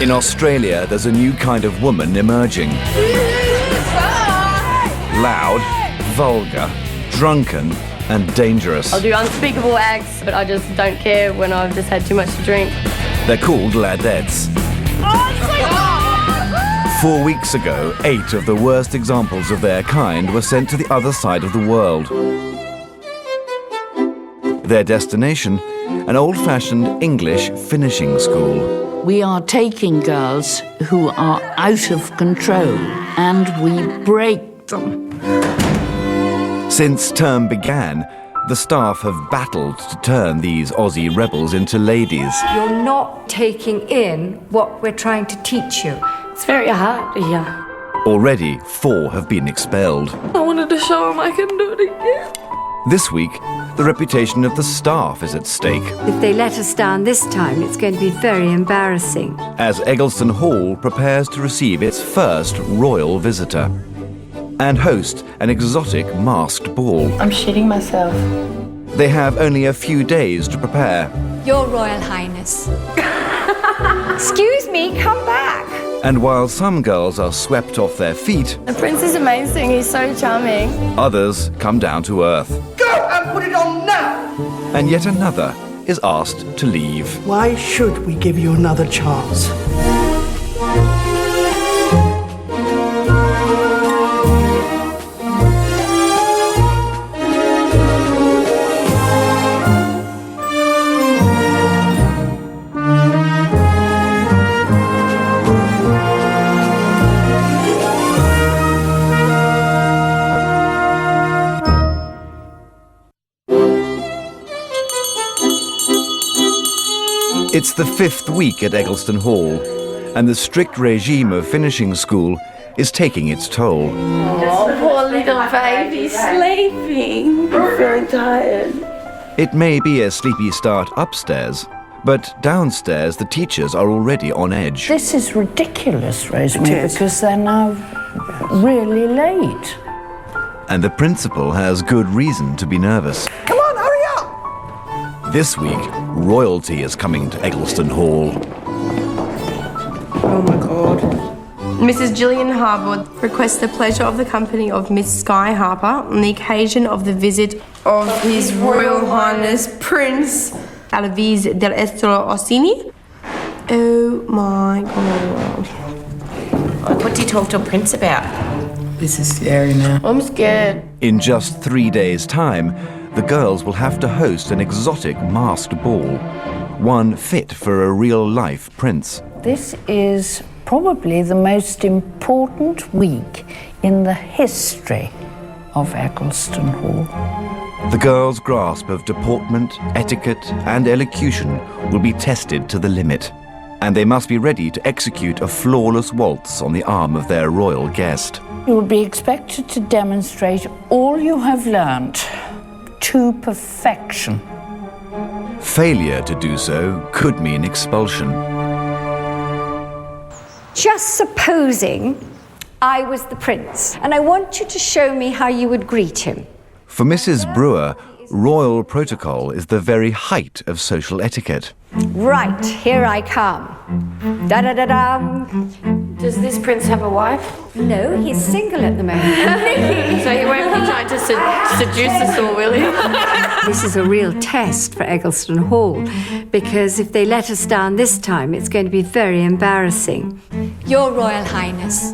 In Australia, there's a new kind of woman emerging. Loud, vulgar, drunken, and dangerous. I'll do unspeakable acts, but I just don't care when I've just had too much to drink. They're called Ladettes. 4 weeks ago, 8 of the worst examples of their kind were sent to the other side of the world. Their destination, an old-fashioned English finishing school. We are taking girls who are out of control and we break them. Since term began, the staff have battled to turn these Aussie rebels into ladies. You're not taking in what we're trying to teach you. It's very hard here. Already, 4 have been expelled. I wanted to show them I can do it again. This week, the reputation of the staff is at stake, If they let us down this time, it's going to be very embarrassing. as Eggleston Hall prepares to receive its first royal visitor and host an exotic masked ball. I'm shitting myself. They have only a few days to prepare, Your Royal Highness. Excuse me, come back. and while some girls are swept off their feet, The prince is amazing. He's so charming. others come down to earth. Go and put it on now! And yet another is asked to leave. Why should we give you another chance? It's the 5th week at Eggleston Hall, and the strict regime of finishing school is taking its toll. Oh, poor little baby sleeping. I'm feeling tired. It may be a sleepy start upstairs, but downstairs the teachers are already on edge. This is ridiculous, Rosemary, It is. because they're now really late. And the principal has good reason to be nervous. Come on, hurry up! This week, royalty is coming to Eggleston Hall. Oh my God. Mrs. Gillian Harbour requests the pleasure of the company of Miss Sky Harper on the occasion of the visit of His Royal Highness Prince Alvise del Estero Orsini. Oh my God. What do you talk to a prince about? This is scary now. I'm scared. In just 3 days' time, the girls will have to host an exotic masked ball, one fit for a real-life prince. This is probably the most important week in the history of Eggleston Hall. The girls' grasp of deportment, etiquette, and elocution will be tested to the limit, and they must be ready to execute a flawless waltz on the arm of their royal guest. You will be expected to demonstrate all you have learnt to perfection. Failure to do so could mean expulsion. Just supposing I was the prince, and I want you to show me how you would greet him. For Mrs. Brewer, royal protocol is the very height of social etiquette. Right, here I come. Da-da-da-dum. Does this prince have a wife? No, he's single at the moment. So he won't be trying to seduce us all, will he? This is a real test for Eggleston Hall, because if they let us down this time, it's going to be very embarrassing. Your Royal Highness.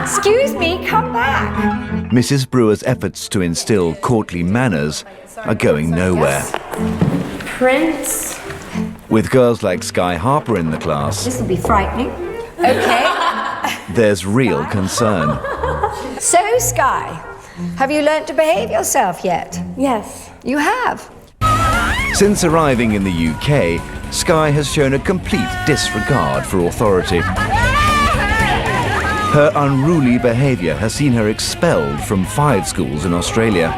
Excuse me, come back. Mrs. Brewer's efforts to instill courtly manners are going nowhere. Prince. With girls like Sky Harper in the class, This will be frightening. Okay. there's real concern. So, Sky, have you learnt to behave yourself yet? Yes. You have. Since arriving in the UK, Sky has shown a complete disregard for authority. Her unruly behaviour has seen her expelled from 5 schools in Australia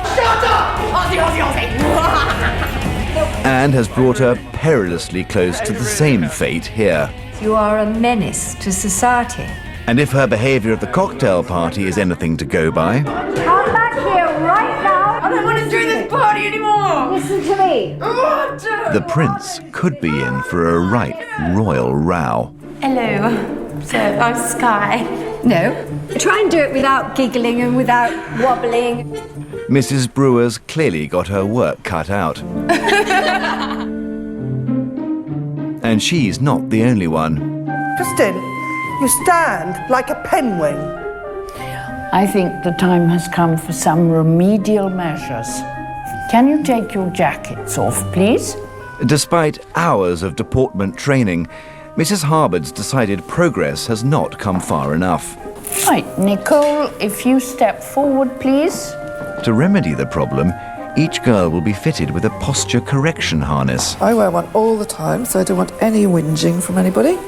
and has brought her perilously close to the same fate here. You are a menace to society. And if her behaviour at the cocktail party is anything to go by, Come back here right now. I don't want to do this party anymore. Listen to me. the prince could be in for a right royal row. Hello. So, I'm Sky. No. Try and do it without giggling and without wobbling. Mrs. Brewer's clearly got her work cut out. And she's not the only one. Kristen, you stand like a penguin. I think the time has come for some remedial measures. Can you take your jackets off, please? Despite hours of deportment training, Mrs. Harbord's decided progress has not come far enough. Right, Nicole, if you step forward, please. To remedy the problem, each girl will be fitted with a posture correction harness, I wear one all the time, so I don't want any whinging from anybody.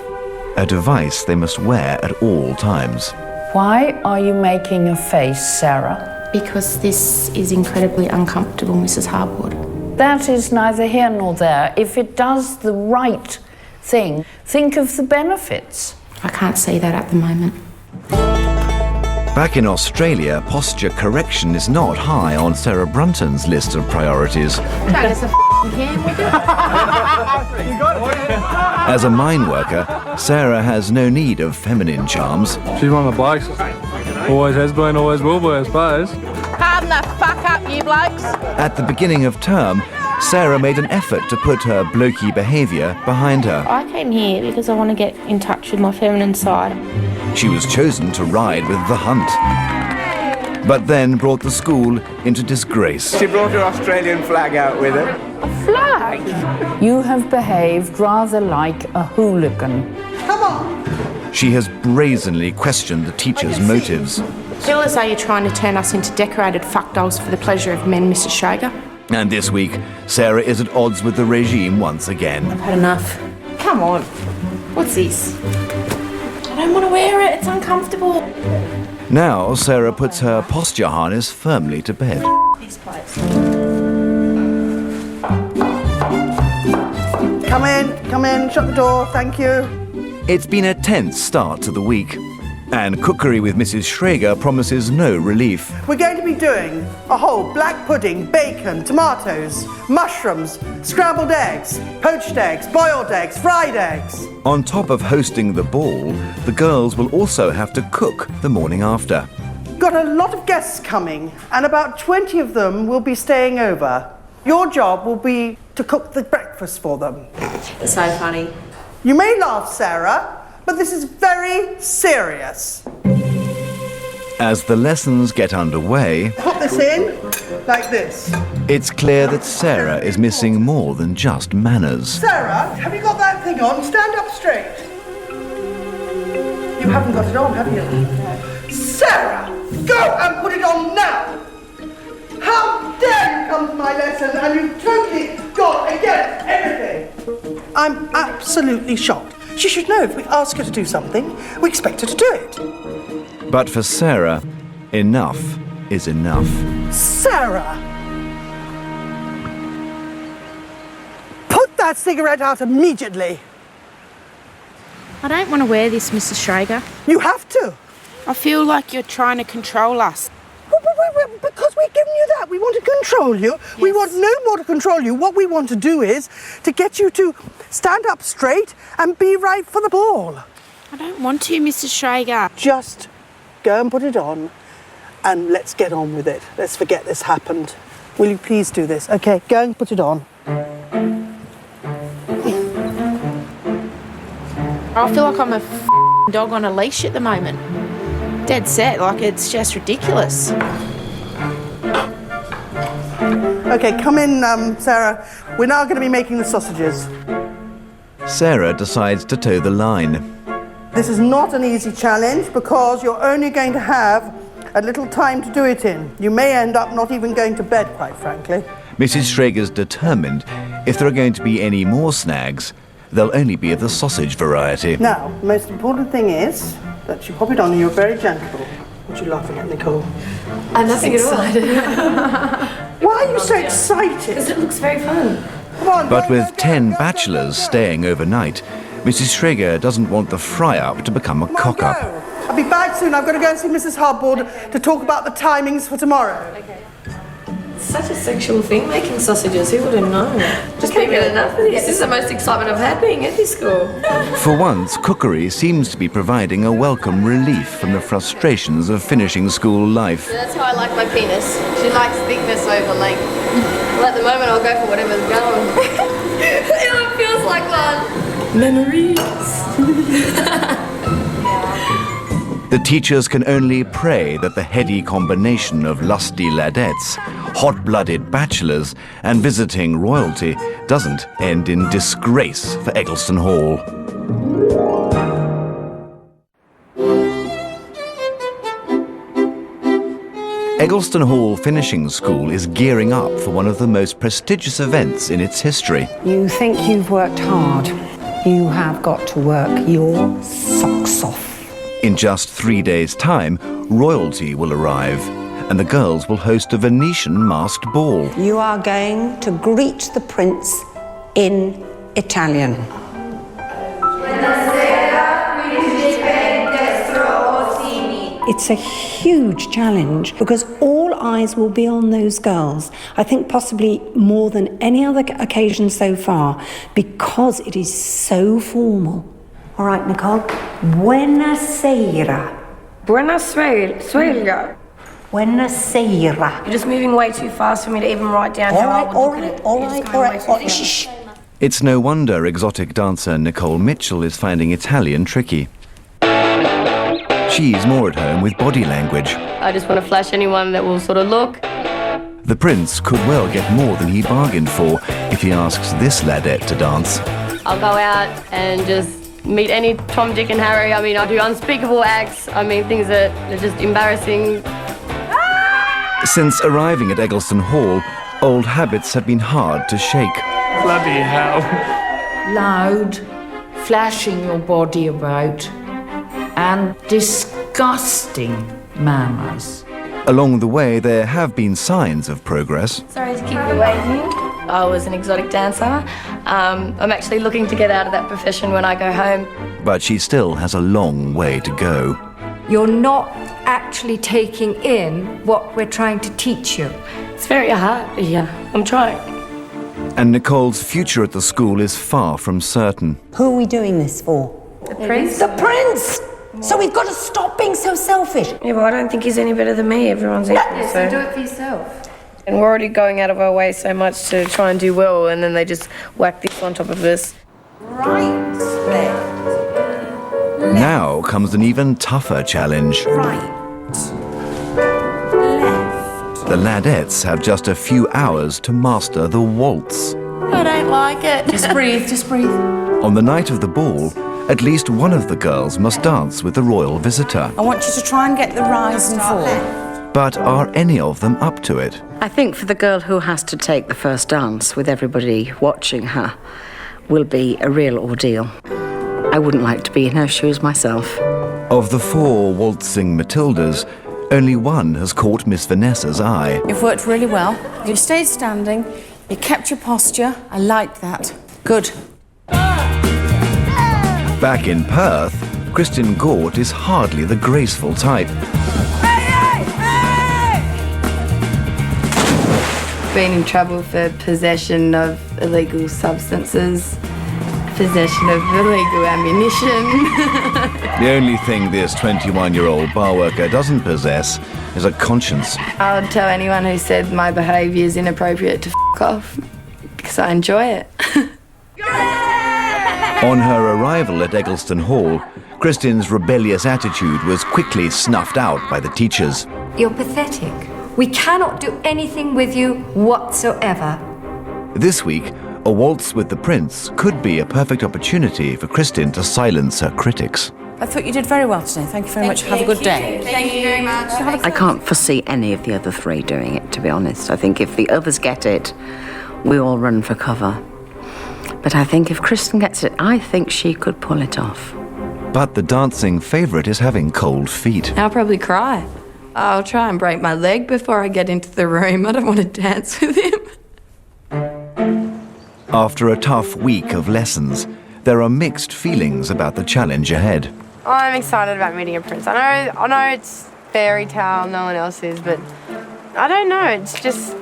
a device they must wear at all times. Why are you making a face, Sarah? Because this is incredibly uncomfortable, Mrs. Harbord. That is neither here nor there. If it does the right thing, think of the benefits. I can't see that at the moment. Back in Australia, posture correction is not high on Sarah Brunton's list of priorities. As a mine worker, Sarah has no need of feminine charms. She's one of the blokes. Always has been, always will be, I suppose. Calm the fuck up, you blokes. At the beginning of term, Sarah made an effort to put her blokey behaviour behind her. I came here because I want to get in touch with my feminine side. She was chosen to ride with the hunt, but then brought the school into disgrace. She brought her Australian flag out with her. Flag! You have behaved rather like a hooligan. Come on! She has brazenly questioned the teacher's motives. Feel as though you're trying to turn us into decorated fuckdolls for the pleasure of men, Mrs. Schrager. And this week, Sarah is at odds with the regime once again. I've had enough. Come on. What's this? I don't want to wear it. It's uncomfortable. Now, Sarah puts her posture harness firmly to bed. This place. Come in, shut the door, thank you. It's been a tense start to the week, and cookery with Mrs. Schrager promises no relief. We're going to be doing a whole black pudding, bacon, tomatoes, mushrooms, scrambled eggs, poached eggs, boiled eggs, fried eggs. On top of hosting the ball, the girls will also have to cook the morning after. Got a lot of guests coming, and about 20 of them will be staying over. Your job will be to cook the breakfast for them. It's so funny. You may laugh, Sarah, but this is very serious. As the lessons get underway, Put this in, like this. it's clear that Sarah is missing more than just manners. Sarah, have you got that thing on? Stand up straight. You haven't got it on, have you? Sarah, go and put it on now! How dare you come to my lesson and you've totally gone against everything! I'm absolutely shocked. She should know if we ask her to do something, we expect her to do it. But for Sarah, enough is enough. Sarah! Put that cigarette out immediately. I don't want to wear this, Mrs. Schrager. You have to. I feel like you're trying to control us. Because we've given you that. We want to control you. Yes. We want no more to control you. What we want to do is to get you to stand up straight and be right for the ball. I don't want to, Mrs. Schrager. Just go and put it on and let's get on with it. Let's forget this happened. Will you please do this? Okay, go and put it on. I feel like I'm a dog on a leash at the moment. Dead set, like it's just ridiculous. Okay, come in, Sarah. We're now going to be making the sausages. Sarah decides to toe the line. This is not an easy challenge because you're only going to have a little time to do it in. You may end up not even going to bed, quite frankly. Mrs. Schrager's determined if there are going to be any more snags, they'll only be of the sausage variety. Now, the most important thing is that you pop it on and you're very gentle. What are you laughing at, Nicole? I'm nothing at all. Why are you so excited? Because it looks very fun. Come on, But go, with go, 10 go, bachelors staying overnight, Mrs. Schrager doesn't want the fry-up to become a Come on, cock-up. go. I'll be back soon. I've got to go and see Mrs. Harbord to talk about the timings for tomorrow. Such a sexual thing, making sausages. Who would have known? Just can't get enough of this. This is the most excitement I've had being at this school. For once, cookery seems to be providing a welcome relief from the frustrations of finishing school life. That's how I like my penis. She likes thickness over length. Well, at the moment, I'll go for whatever's going. It feels like one. Memories. The teachers can only pray that the heady combination of lusty ladettes, hot-blooded bachelors, and visiting royalty doesn't end in disgrace for Eggleston Hall. Eggleston Hall Finishing School is gearing up for one of the most prestigious events in its history. You think you've worked hard. You have got to work your socks off. In just 3 days' time, royalty will arrive, and the girls will host a Venetian masked ball. You are going to greet the prince in Italian. It's a huge challenge because all eyes will be on those girls. I think possibly more than any other occasion so far because it is so formal. All right, Nicole. Buonasera. Buonasera. Buonasera. You're just moving way too fast for me to even write down how I would look at it. All right. Shh. It's no wonder exotic dancer Nicole Mitchell is finding Italian tricky. She's more at home with body language. I just want to flash anyone that will sort of look. The prince could well get more than he bargained for if he asks this ladette to dance. I'll go out and just meet any Tom, Dick and Harry. I mean, I'll do unspeakable acts. I mean, things that are just embarrassing. Since arriving at Eggleston Hall, old habits have been hard to shake. Bloody hell. Loud, flashing your body about, and disgusting manners. Along the way, there have been signs of progress. Sorry to keep you waiting. I was an exotic dancer. I'm actually looking to get out of that profession when I go home. But she still has a long way to go. You're not actually taking in what we're trying to teach you. It's very hard. Yeah, I'm trying. And Nicole's future at the school is far from certain. Who are we doing this for? The prince? The prince! So we've got to stop being so selfish. Yeah, well, I don't think he's any better than me. Everyone's equal, So do it for yourself. And we're already going out of our way so much to try and do well, and then they just whack this on top of us. Right, left. Now comes an even tougher challenge. Right. Left. The ladettes have just a few hours to master the waltz. I don't like it. Just breathe, just breathe. On the night of the ball, at least one of the girls must dance with the royal visitor. I want you to try and get the rise and fall. But are any of them up to it? I think for the girl who has to take the first dance with everybody watching her will be a real ordeal. I wouldn't like to be in her shoes myself. Of the 4 waltzing Matildas, only one has caught Miss Vanessa's eye. You've worked really well. You stayed standing. You kept your posture. I like that. Good. Back in Perth, Kristen Gort is hardly the graceful type. Been in trouble for possession of illegal substances, possession of illegal ammunition. The only thing this 21-year-old bar worker doesn't possess is a conscience. I would tell anyone who said my behaviour is inappropriate to f*** off, because I enjoy it. On her arrival at Eggleston Hall, Kristen's rebellious attitude was quickly snuffed out by the teachers. You're pathetic. We cannot do anything with you whatsoever. This week, a waltz with the prince could be a perfect opportunity for Kristen to silence her critics. I thought you did very well today. Thank you very much. Have a good day. Thank you very much. I can't foresee any of the other 3 doing it, to be honest. I think if the others get it, we all run for cover. But I think if Kristen gets it, I think she could pull it off. But the dancing favourite is having cold feet. I'll probably cry. I'll try and break my leg before I get into the room. I don't want to dance with him. After a tough week of lessons, there are mixed feelings about the challenge ahead. I'm excited about meeting a prince. I know it's fairy tale, no one else is, but I don't know. It's just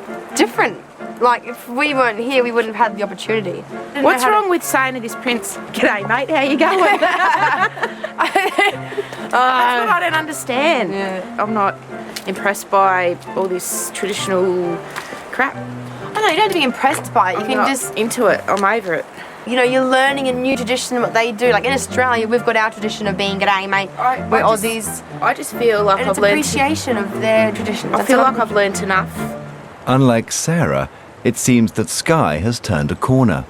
different. Like, if we weren't here, we wouldn't have had the opportunity. What's wrong with saying to this prince, "G'day, mate, how you going?" That's what I don't understand. Yeah. I'm not impressed by all this traditional crap. I know, you don't have to be impressed by it. You I'm can not just, into it. I'm over it. you know, you're learning a new tradition, what they do. Like in Australia, we've got our tradition of being g'day, mate. We're Aussies. I just feel like And I've it's learned. appreciation of their traditions. I That's feel what like I've learned enough. Unlike Sarah, it seems that Sky has turned a corner.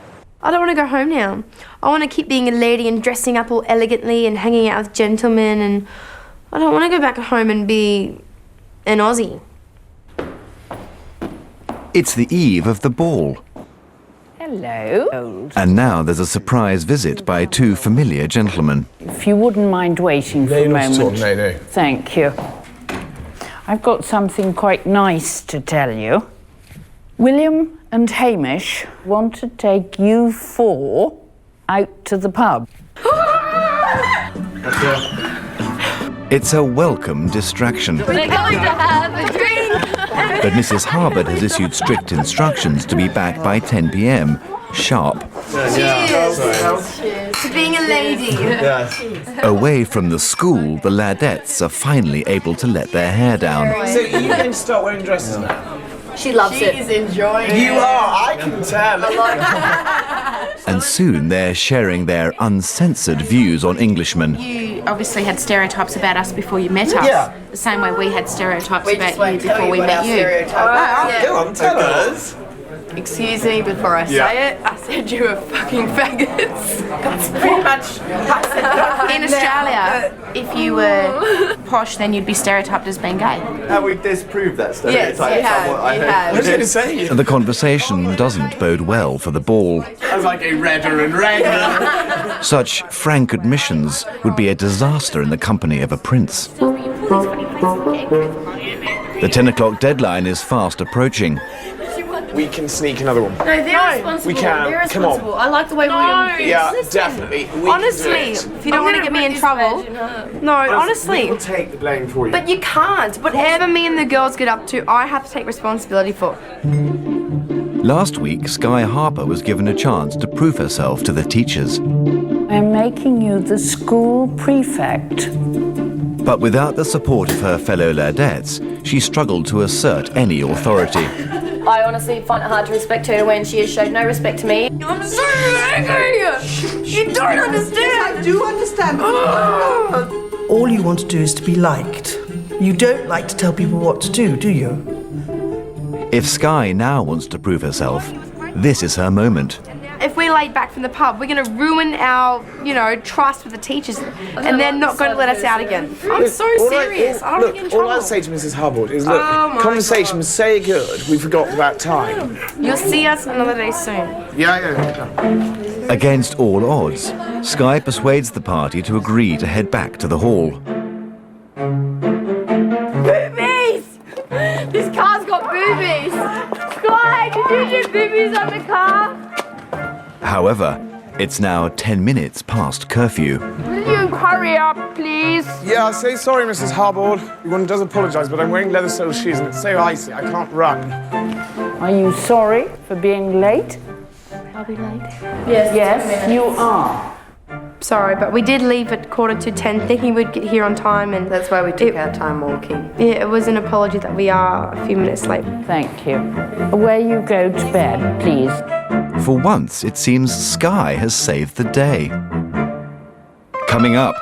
I don't want to go home now. I want to keep being a lady and dressing up all elegantly and hanging out with gentlemen, and I don't want to go back home and be an Aussie. It's the eve of the ball. Hello. And now there's a surprise visit by two familiar gentlemen. If you wouldn't mind waiting for a moment. No. Thank you. I've got something quite nice to tell you. William and Hamish want to take you four out to the pub. It's a welcome distraction. We're going to have a drink! But Mrs. Harbord has issued strict instructions to be back by 10 p.m. sharp. Cheers! To being a lady. Away from the school, the Ladettes are finally able to let their hair down. So you're going to start wearing dresses now? She loves it. She's enjoying it. You are, I can tell. And soon they're sharing their uncensored views on Englishmen. You obviously had stereotypes about us before you met us. Yeah. The same way we had stereotypes about you before we met you. Go on, tell us. Excuse me, before I say it, I said you were fucking faggots. That's pretty much In Australia, if you were posh, then you'd be stereotyped as being gay. Have we disproved that stereotype? Yes, you have. What was I going to say? The conversation doesn't bode well for the ball. I was like a redder and redder. Such frank admissions would be a disaster in the company of a prince. The 10 o'clock deadline is fast approaching. We can sneak another one. No, they're responsible. We can. They're Come on. responsible. I like the way William thinks. Yeah, definitely. We Honestly, can do it. if you don't want to get me in trouble. No, honestly. We'll take the blame for you. But you can't. Whatever me and the girls get up to, I have to take responsibility for. Last week, Sky Harper was given a chance to prove herself to the teachers. I'm making you the school prefect. But without the support of her fellow Ladettes, she struggled to assert any authority. I honestly find it hard to respect her when she has showed no respect to me. I'm so angry! You don't understand! I do understand. All you want to do is to be liked. You don't like to tell people what to do you? If Sky now wants to prove herself, this is her moment. If we're laid back from the pub, we're going to ruin our, trust with the teachers, and they're not going to let us out again. I'm so serious. I don't want to get in trouble. All I'd say to Mrs. Harbord is, look, Oh my conversation was so good, we forgot about time. You'll see us another day soon. Yeah. Against all odds, Sky persuades the party to agree to head back to the hall. Boobies! This car's got boobies! Sky, did you do boobies on the car? However, it's now 10 minutes past curfew. Will you hurry up, please? Yeah, I'm so sorry, Mrs. Harbord. One does apologise, but I'm wearing leather sole shoes and it's so icy, I can't run. Are you sorry for being late? I'll be late. Yes, you are. Sorry, but we did leave at 9:45 thinking we'd get here on time, and That's why we took our time walking. yeah, it was an apology that we are a few minutes late. Thank you. Away you go to bed, please. For once, it seems Sky has saved the day. Coming up,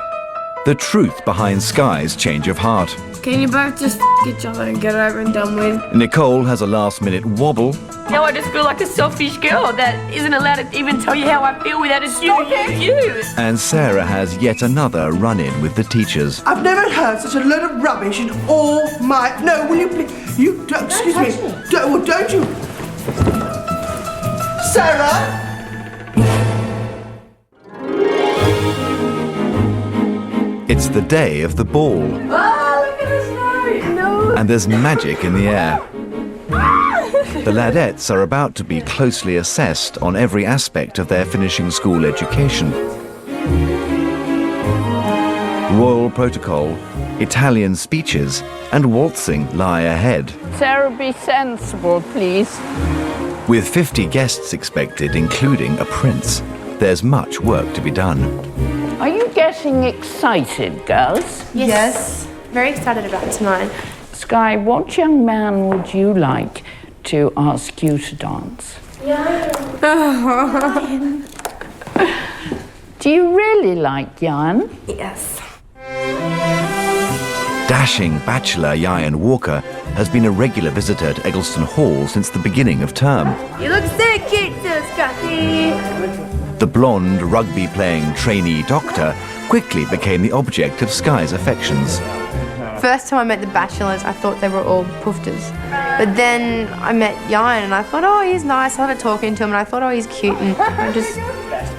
the truth behind Sky's change of heart. Can you both just each other and get over and done with? Nicole has a last-minute wobble. Now I just feel like a selfish girl that isn't allowed to even tell you how I feel without assuming you. And Sarah has yet another run-in with the teachers. I've never heard such a load of rubbish in all my... No, will you please... You... Don't, excuse me. Don't you... Sarah! It's the day of the ball. Oh, look at the snow! No! And there's magic in the air. The Ladettes are about to be closely assessed on every aspect of their finishing school education. Royal protocol Italian speeches and waltzing lie ahead. Sarah, be sensible, please. With 50 guests expected, including a prince, there's much work to be done. Are you getting excited, girls? Yes. Very excited about tonight. Sky, what young man would you like to ask you to dance? Jan. Do you really like Jan? Yes. Dashing bachelor Jan Walker has been a regular visitor to Eggleston Hall since the beginning of term. You look so cute, so Scotty. The blonde, rugby-playing trainee doctor quickly became the object of Sky's affections. First time I met the bachelors, I thought they were all poofters. But then I met Jan and I thought, oh, he's nice. I started talking to him and I thought, oh, he's cute, and I just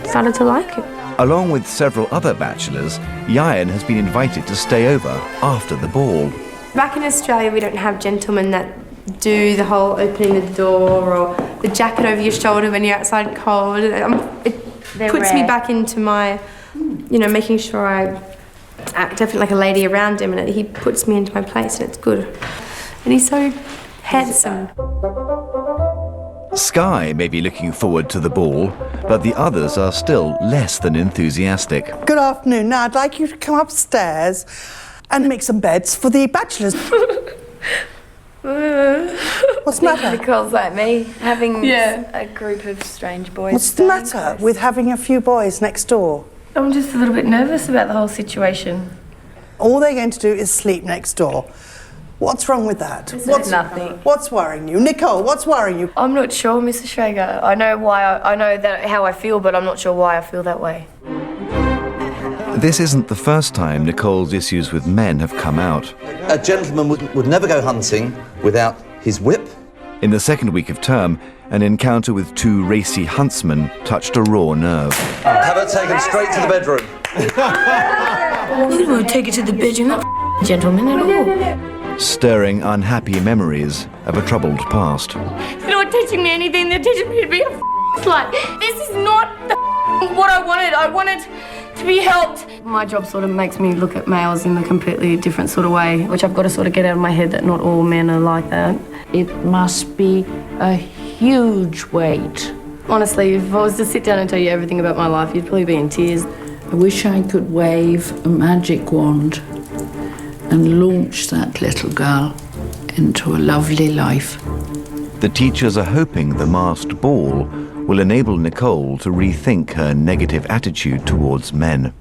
started to like him. Along with several other bachelors, Jan has been invited to stay over after the ball. Back in Australia, we don't have gentlemen that do the whole opening the door or the jacket over your shoulder when you're outside cold. It puts me back into my, making sure I act definitely like a lady around him, and he puts me into my place, and it's good. And he's so handsome. Sky may be looking forward to the ball, but the others are still less than enthusiastic. Good afternoon. Now, I'd like you to come upstairs and make some beds for the bachelors. What's the matter? Nicole's like me, having a group of strange boys. What's the matter with having a few boys next door? I'm just a little bit nervous about the whole situation. All they're going to do is sleep next door. What's wrong with that? Nothing. What's worrying you? Nicole, what's worrying you? I'm not sure, Mrs. Schrager. I know how I feel, but I'm not sure why I feel that way. This isn't the first time Nicole's issues with men have come out. A gentleman would never go hunting without his whip. In the second week of term, an encounter with two racy huntsmen touched a raw nerve. Have her taken straight to the bedroom. You won't take it to the bedroom, not gentleman at all. Stirring unhappy memories of a troubled past. They're not teaching me anything, they're teaching me to be a slut. This is not what I wanted. I wanted to be helped. My job sort of makes me look at males in a completely different sort of way, which I've got to sort of get out of my head that not all men are like that. It must be a huge weight. Honestly, if I was to sit down and tell you everything about my life, you'd probably be in tears. I wish I could wave a magic wand and launch that little girl into a lovely life. The teachers are hoping the masked ball will enable Nicole to rethink her negative attitude towards men.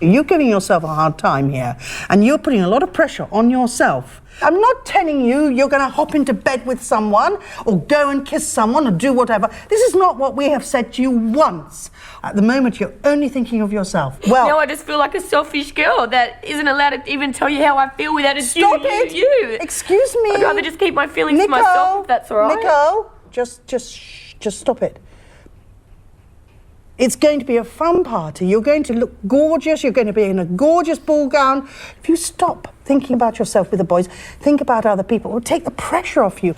You're giving yourself a hard time here, and you're putting a lot of pressure on yourself. I'm not telling you you're going to hop into bed with someone or go and kiss someone or do whatever. This is not what we have said to you once. At the moment, you're only thinking of yourself. Well, now I just feel like a selfish girl that isn't allowed to even tell you how I feel without a stop it. you. Excuse me. I'd rather just keep my feelings to myself, if that's all right. Nicole, just stop it. It's going to be a fun party. You're going to look gorgeous. You're going to be in a gorgeous ball gown. If you stop thinking about yourself with the boys, think about other people. It will take the pressure off you.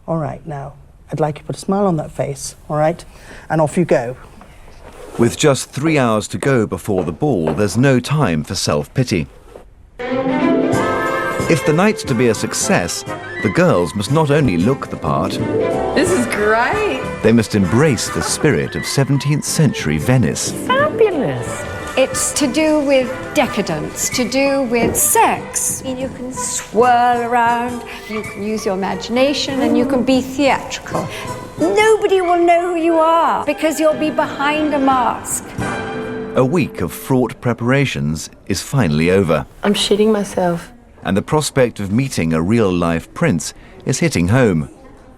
All right, now, I'd like you to put a smile on that face, all right? And off you go. With just 3 hours to go before the ball, there's no time for self-pity. If the night's to be a success, the girls must not only look the part, This is great. they must embrace the spirit of 17th century Venice. Fabulous. It's to do with decadence, to do with sex. You can swirl around, you can use your imagination, and you can be theatrical. Nobody will know who you are because you'll be behind a mask. A week of fraught preparations is finally over, I'm shitting myself. and the prospect of meeting a real-life prince is hitting home.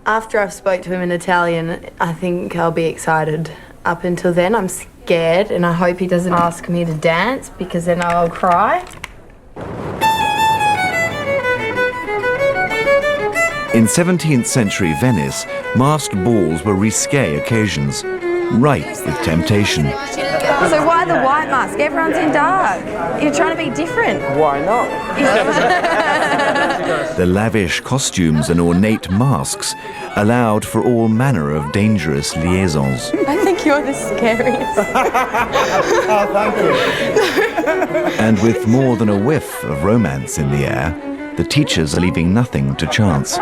After I've spoke to him in Italian, I think I'll be excited. Up until then, I'm scared, and I hope he doesn't ask me to dance, because then I'll cry. In 17th century Venice, masked balls were risque occasions. ripe with temptation. So why the white mask? Everyone's in dark. You're trying to be different. Why not? The lavish costumes and ornate masks allowed for all manner of dangerous liaisons. I think you're the scariest. Oh, thank you. And with more than a whiff of romance in the air, the teachers are leaving nothing to chance.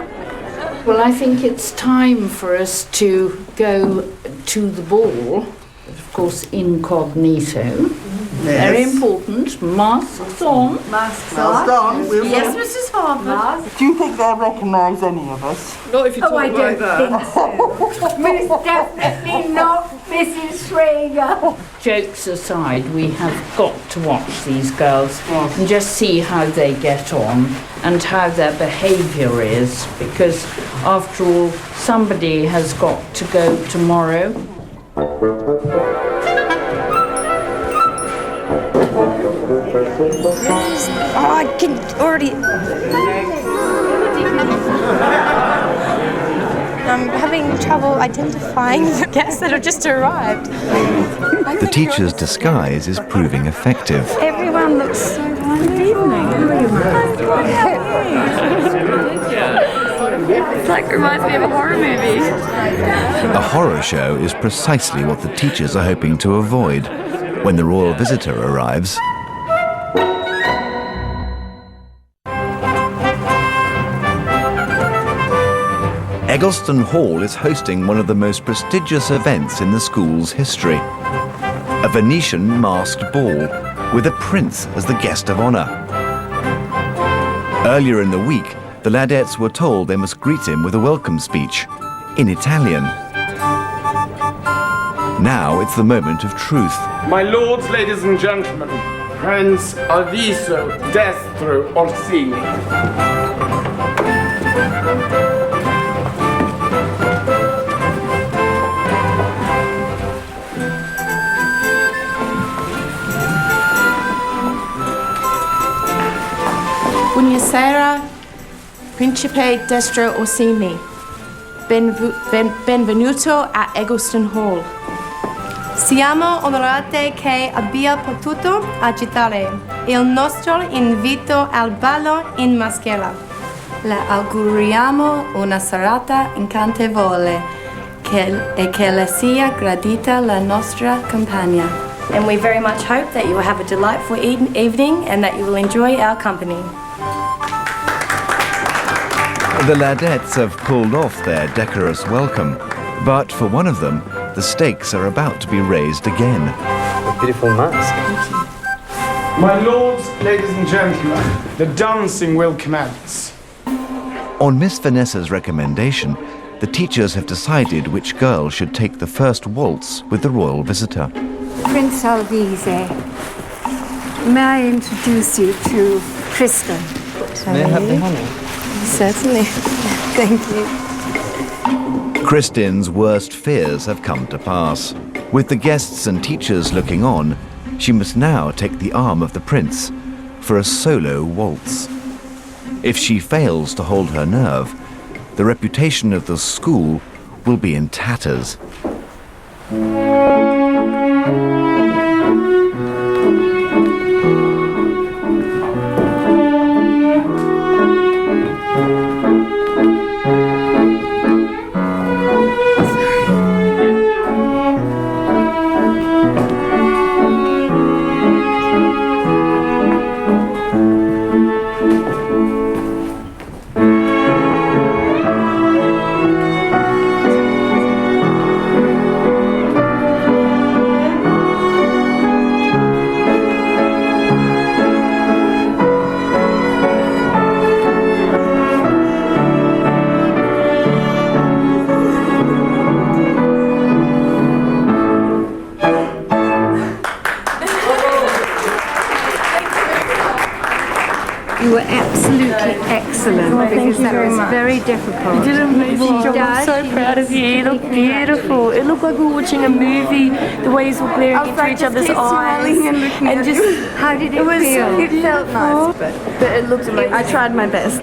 Well, I think it's time for us to go to the ball, of course, incognito. Very important. Masks on. Masks on. Yes, Mrs. Harbour. Do you think they'll recognise any of us? Not if you talk I like don't that. think so. Most definitely not Mrs. Schrager. Jokes aside, we have got to watch these girls and just see how they get on and how their behaviour is, because after all, somebody has got to go tomorrow. Oh, I can already... I'm having trouble identifying the guests that have just arrived. The teacher's disguise is proving effective. Everyone looks so wonderful. It's like reminds me of a horror movie. A horror show is precisely what the teachers are hoping to avoid. When the royal visitor arrives, Eggleston Hall is hosting one of the most prestigious events in the school's history. A Venetian masked ball with a prince as the guest of honour. Earlier in the week, the Ladettes were told they must greet him with a welcome speech in Italian. Now it's the moment of truth. My lords, ladies and gentlemen, Prince Alviso Destro Orsini. Buonasera, Principe Destro Orsini. Benvenuto a Eggleston Hall. Siamo onorati che abbia potuto accettare il nostro invito al ballo in maschera. Le auguriamo una serata incantevole e che le sia gradita la nostra compagnia. And we very much hope that you will have a delightful evening and that you will enjoy our company. The Ladettes have pulled off their decorous welcome, but for one of them, the stakes are about to be raised again. A beautiful mask. My lords, ladies and gentlemen, the dancing will commence. On Miss Vanessa's recommendation, the teachers have decided which girl should take the first waltz with the royal visitor. Prince Alvise, may I introduce you to Kristen? May I have the honey? Certainly. Thank you. Kristin's worst fears have come to pass. With the guests and teachers looking on, she must now take the arm of the prince for a solo waltz. If she fails to hold her nerve, the reputation of the school will be in tatters. You were absolutely excellent because that was very difficult. You did an amazing job. I'm so proud of you. You look beautiful. It looked like we were watching a movie. The waves were glaring into each other's eyes. And just how did it feel? It felt nice, but it looked amazing. I tried my best.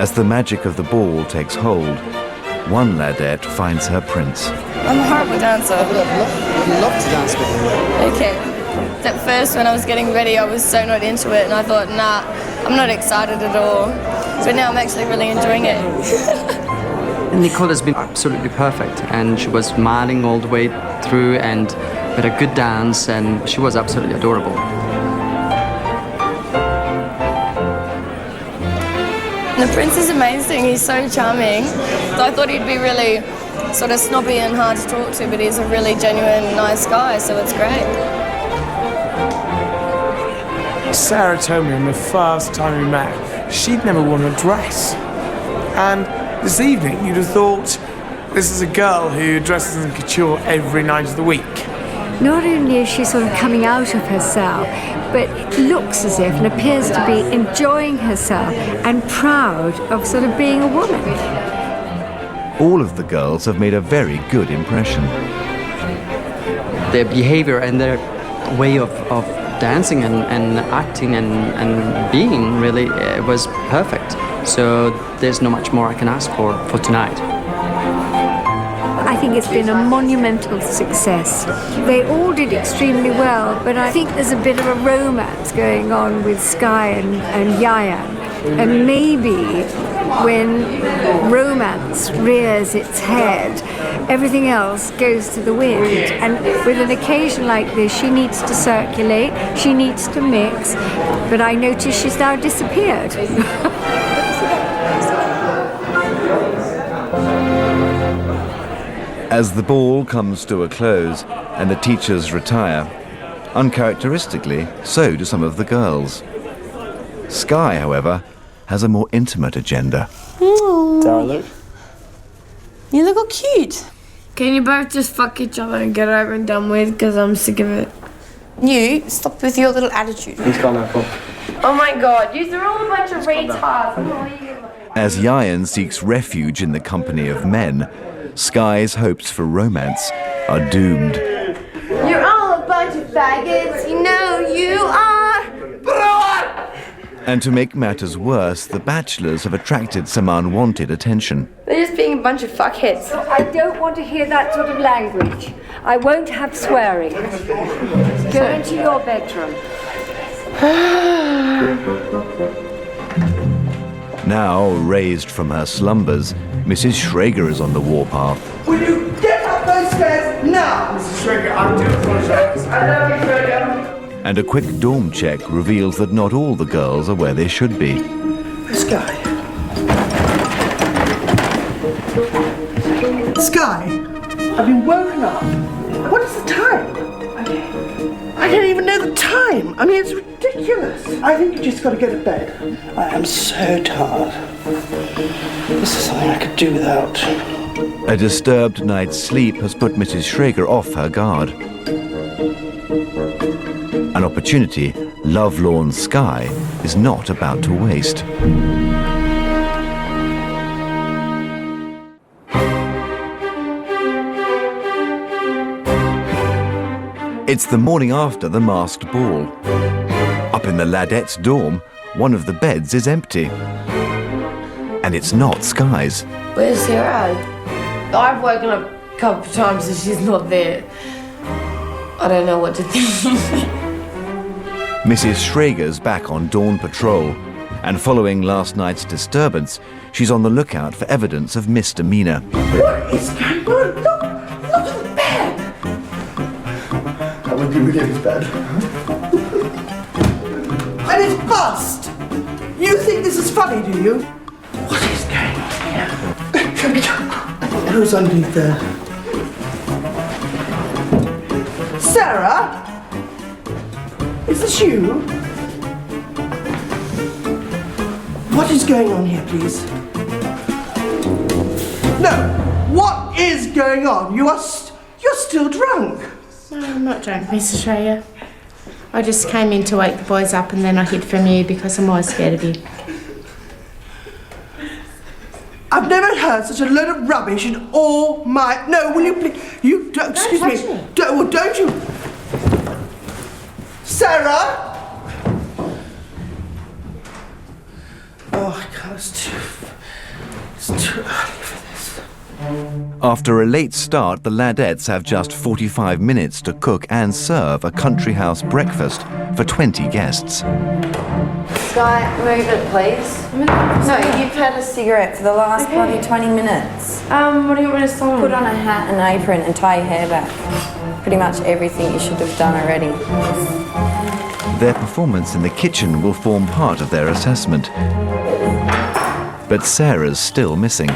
As the magic of the ball takes hold, one Ladette finds her prince. I'm a horrible dancer. I'd love to dance with you. Okay. At first, when I was getting ready, I was so not into it, and I thought, nah, I'm not excited at all. But now I'm actually really enjoying it. Nicole has been absolutely perfect, and she was smiling all the way through, and with a good dance, and she was absolutely adorable. The prince is amazing. He's so charming. I thought he'd be really sort of snobby and hard to talk to, but he's a really genuine, nice guy, so it's great. Sarah told me on the first time we met, she'd never worn a dress. And this evening, you'd have thought, this is a girl who dresses in couture every night of the week. Not only is she sort of coming out of herself, but it looks as if and appears to be enjoying herself and proud of sort of being a woman. All of the girls have made a very good impression. Their behavior and their way of dancing and acting and being really was perfect. So there's not much more I can ask for tonight. I think it's been a monumental success. They all did extremely well, but I think there's a bit of a romance going on with Sky and Yayan. And maybe when romance rears its head, everything else goes to the wind. And with an occasion like this, she needs to circulate, she needs to mix, but I notice she's now disappeared. As the ball comes to a close and the teachers retire, uncharacteristically, so do some of the girls. Sky, however, has a more intimate agenda. Darling. You look all cute. Can you both just fuck each other and get it over and done with? Because I'm sick of it. You, stop with your little attitude. He's gone now, Paul. Oh my god, you're all a bunch of retards. As Yayan seeks refuge in the company of men, Sky's hopes for romance are doomed. You're all a bunch of faggots, you know you are. And to make matters worse, the bachelors have attracted some unwanted attention. They're just being a bunch of fuckheads. I don't want to hear that sort of language. I won't have swearing. Go into your bedroom. Now, raised from her slumbers, Mrs. Schrager is on the warpath. Will you get up those stairs now? Mrs. Schrager, I do apologize. I love you, Schrager. And a quick dorm check reveals that not all the girls are where they should be. Sky. Sky, I've been woken up. What is the time? I don't even know the time. I mean, it's ridiculous. I think you just got to go to bed. I am so tired. This is something I could do without. A disturbed night's sleep has put Mrs. Schrager off her guard. An opportunity lovelorn Sky is not about to waste. It's the morning after the masked ball. Up in the Ladette's dorm, one of the beds is empty. And it's not Sky's. Where's Sarah? I've woken up a couple of times and she's not there. I don't know what to think. Mrs. Schrager's back on dawn patrol, and following last night's disturbance, she's on the lookout for evidence of misdemeanor. What is going on? Look at the bed. That would be William's bed. And it's bust. You think this is funny, do you? What is going on here? Who's underneath there? Sarah? Is this you? What is going on here, please? No, what is going on? You're still drunk. No, I'm not drunk, Mrs. Schrager. I just came in to wake the boys up and then I hid from you because I'm always scared of you. I've never heard such a load of rubbish in all my... No, will you please... You don't... Excuse me. Don't you... Sarah? Oh, I can't. It's too early for this. After a late start, the Ladettes have just 45 minutes to cook and serve a country house breakfast for 20 guests. Sky, move it, please. No, you've had a cigarette for the last bloody 20 minutes. What do you want me to say? Put on a hat and apron and tie your hair back. Pretty much everything you should have done already. Their performance in the kitchen will form part of their assessment. But Sarah's still missing.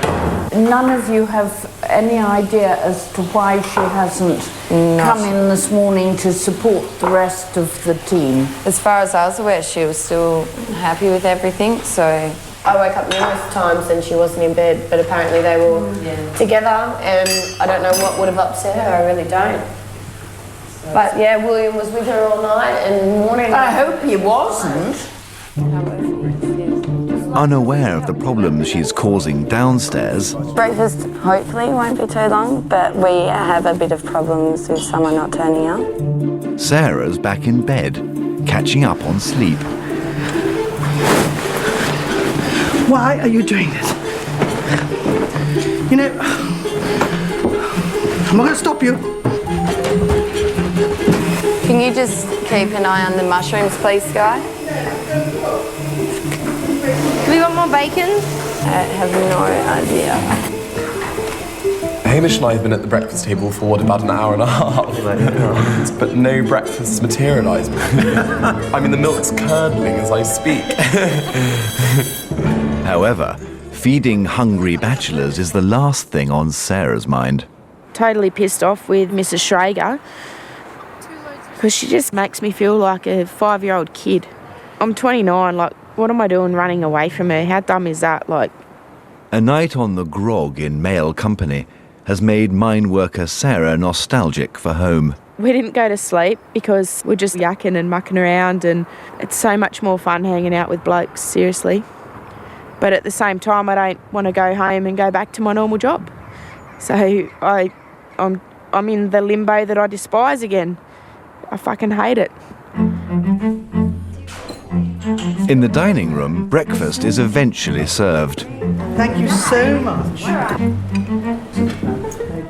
None of you have any idea as to why she hasn't come in this morning to support the rest of the team? As far as I was aware, she was still happy with everything, so... I woke up numerous times and she wasn't in bed, but apparently they were together, and I don't know what would have upset her, I really don't. But yeah, William was with her all night and morning... I hope he wasn't. Unaware of the problems she's causing downstairs, Breakfast hopefully won't be too long, but we have a bit of problems with someone not turning up. Sarah's back in bed, catching up on sleep. Why are you doing this? You know, I'm not going to stop you. Can you just keep an eye on the mushrooms, please, Sky? Do we want more bacon? I have no idea. Hamish and I have been at the breakfast table for, about an hour and a half. But no breakfast materialised. I mean, the milk's curdling as I speak. However, feeding hungry bachelors is the last thing on Sarah's mind. Totally pissed off with Mrs. Schrager because she just makes me feel like a 5-year-old kid. I'm 29, like, what am I doing running away from her? How dumb is that, like? A night on the grog in male company has made mine worker Sarah nostalgic for home. We didn't go to sleep because we're just yakking and mucking around, and it's so much more fun hanging out with blokes, seriously. But at the same time, I don't want to go home and go back to my normal job. So I'm in the limbo that I despise again. I fucking hate it. In the dining room, breakfast is eventually served. Thank you so much.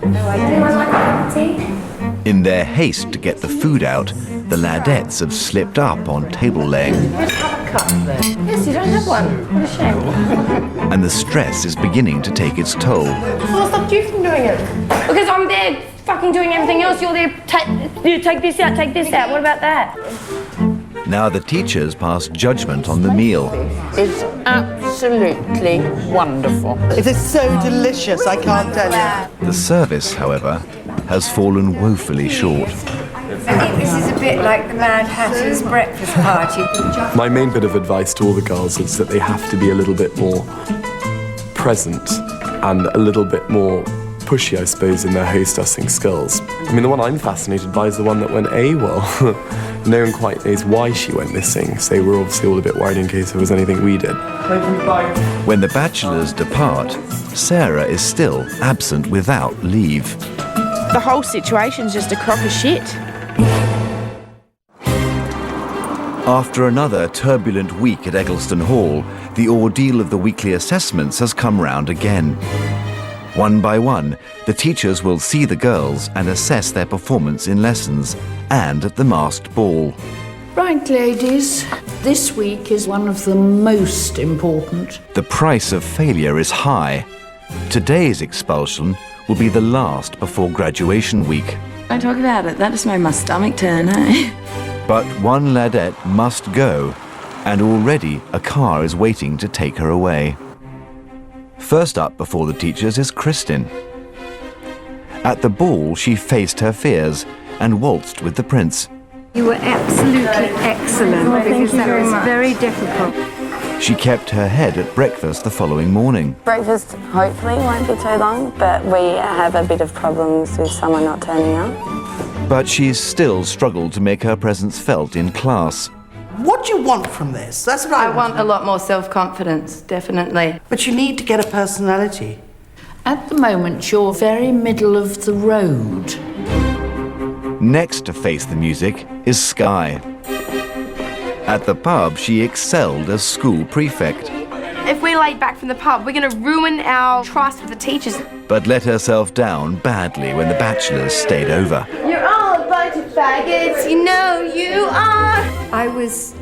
Anyone like a cup of tea? In their haste to get the food out, the Ladettes have slipped up on table laying. Yes, you don't have one. What a shame. And the stress is beginning to take its toll. Well, stop you from doing it. Because I'm there fucking doing everything else. You're there, you take this out, take this out. What about that? Now the teachers pass judgment on the meal. It's absolutely wonderful. It is so delicious, I can't tell you. The service, however, has fallen woefully short. I think this is a bit like the Mad Hatter's breakfast party. My main bit of advice to all the girls is that they have to be a little bit more present and a little bit more pushy, I suppose, in their hostessing skills. I mean, the one I'm fascinated by is the one that went AWOL. No one quite knows why she went missing, so we're obviously all a bit worried in case there was anything we did. When the bachelors depart, Sarah is still absent without leave. The whole situation's just a crock of shit. After another turbulent week at Eggleston Hall, the ordeal of the weekly assessments has come round again. One by one, the teachers will see the girls and assess their performance in lessons and at the masked ball. Right, ladies, this week is one of the most important. The price of failure is high. Today's expulsion will be the last before graduation week. Don't talk about it. That just made my stomach turn, eh? But one Ladette must go, and already a car is waiting to take her away. First up before the teachers is Kristin. At the ball, she faced her fears and waltzed with the prince. You were absolutely excellent because that was very difficult. She kept her head at breakfast the following morning. Breakfast hopefully won't be too long, but we have a bit of problems with someone not turning up. But she's still struggled to make her presence felt in class. What do you want from this? That's what I want a lot more self-confidence, definitely. But you need to get a personality. At the moment, you're very middle of the road. Next to face the music is Sky. At the pub, she excelled as school prefect. If we're late back from the pub, we're going to ruin our trust with the teachers. but let herself down badly when the bachelors stayed over. You're all a bunch of faggots, you know you are. I was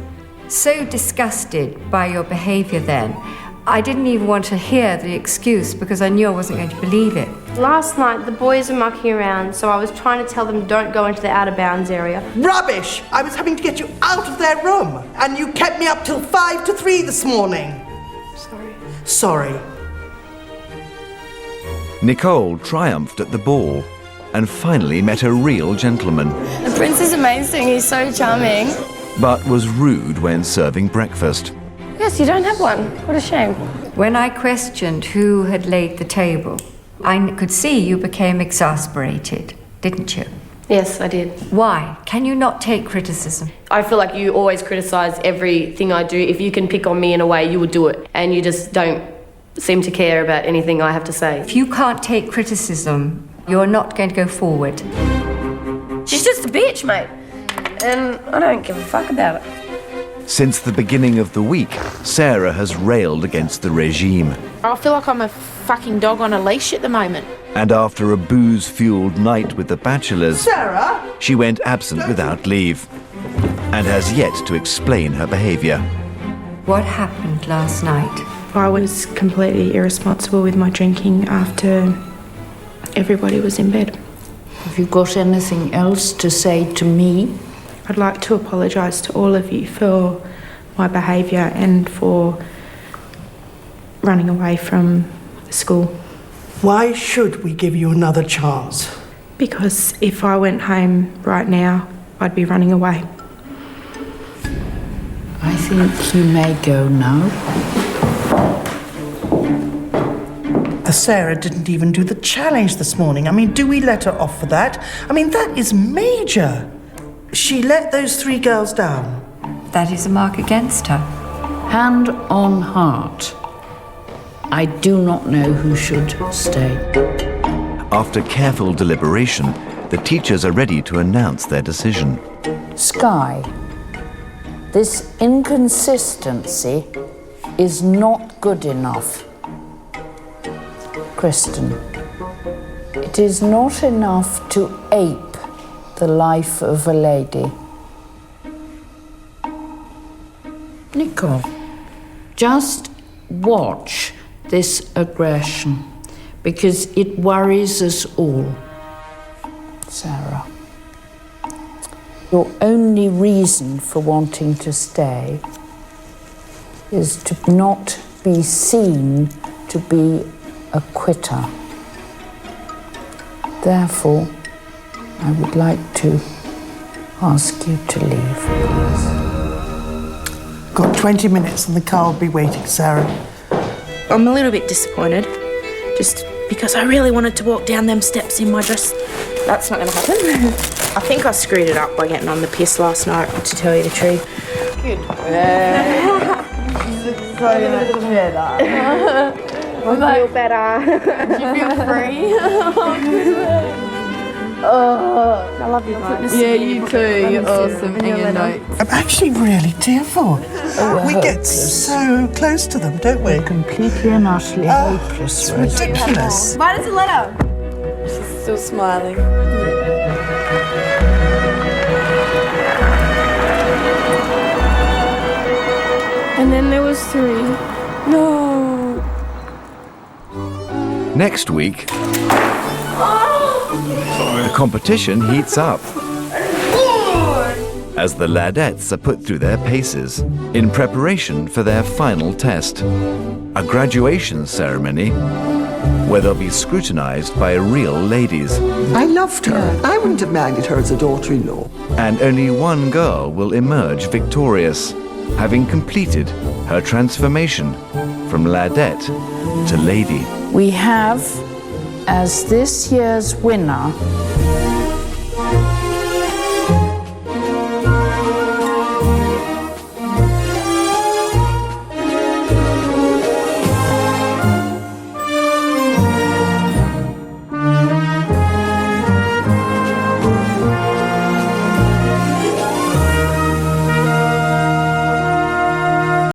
so disgusted by your behaviour then. I didn't even want to hear the excuse because I knew I wasn't going to believe it. Last night, the boys were mucking around, so I was trying to tell them don't go into the out of bounds area. Rubbish! I was having to get you out of their room, and you kept me up till 5 to 3 this morning. Sorry. Nicole triumphed at the ball and finally met a real gentleman, The prince is amazing, he's so charming. but was rude when serving breakfast. Yes, you don't have one. What a shame. When I questioned who had laid the table, I could see you became exasperated, didn't you? Yes, I did. Why? Can you not take criticism? I feel like you always criticise everything I do. If you can pick on me in a way, you would do it. And you just don't seem to care about anything I have to say. If you can't take criticism, you're not going to go forward. She's just a bitch, mate. And I don't give a fuck about it. Since the beginning of the week, Sarah has railed against the regime. I feel like I'm a fucking dog on a leash at the moment. And after a booze-fueled night with the bachelors, Sarah? she went absent without leave and has yet to explain her behaviour. What happened last night? I was completely irresponsible with my drinking after everybody was in bed. Have you got anything else to say to me? I'd like to apologise to all of you for my behaviour and for running away from the school. Why should we give you another chance? Because if I went home right now, I'd be running away. I think you may go now. Sarah didn't even do the challenge this morning. I mean, do we let her off for that? I mean, that is major. She let those 3 girls down. That is a mark against her. Hand on heart. I do not know who should stay. After careful deliberation, the teachers are ready to announce their decision. Sky, this inconsistency is not good enough. Kristen, it is not enough to ape the life of a lady. Nicole, just watch this aggression because it worries us all. Sarah, your only reason for wanting to stay is to not be seen to be a quitter. Therefore, I would like to ask you to leave, please. Got 20 minutes and the car will be waiting, Sarah. I'm a little bit disappointed, just because I really wanted to walk down them steps in my dress. That's not going to happen. I think I screwed it up by getting on the piss last night, to tell you the truth. Good. I feel better. Do you feel free? I love you, guys. Yeah, you too. You're awesome. And your notes. I'm actually really tearful. We get so close to them, don't we? Completely and utterly hopeless. It's ridiculous. Write us a letter. She's still smiling. And then there was 3. No. Next week, the competition heats up as the Ladettes are put through their paces in preparation for their final test, a graduation ceremony where they'll be scrutinized by real ladies. I loved her. I wouldn't have married her as a daughter-in-law. And only one girl will emerge victorious, having completed her transformation from Ladette to lady. We have, as this year's winner,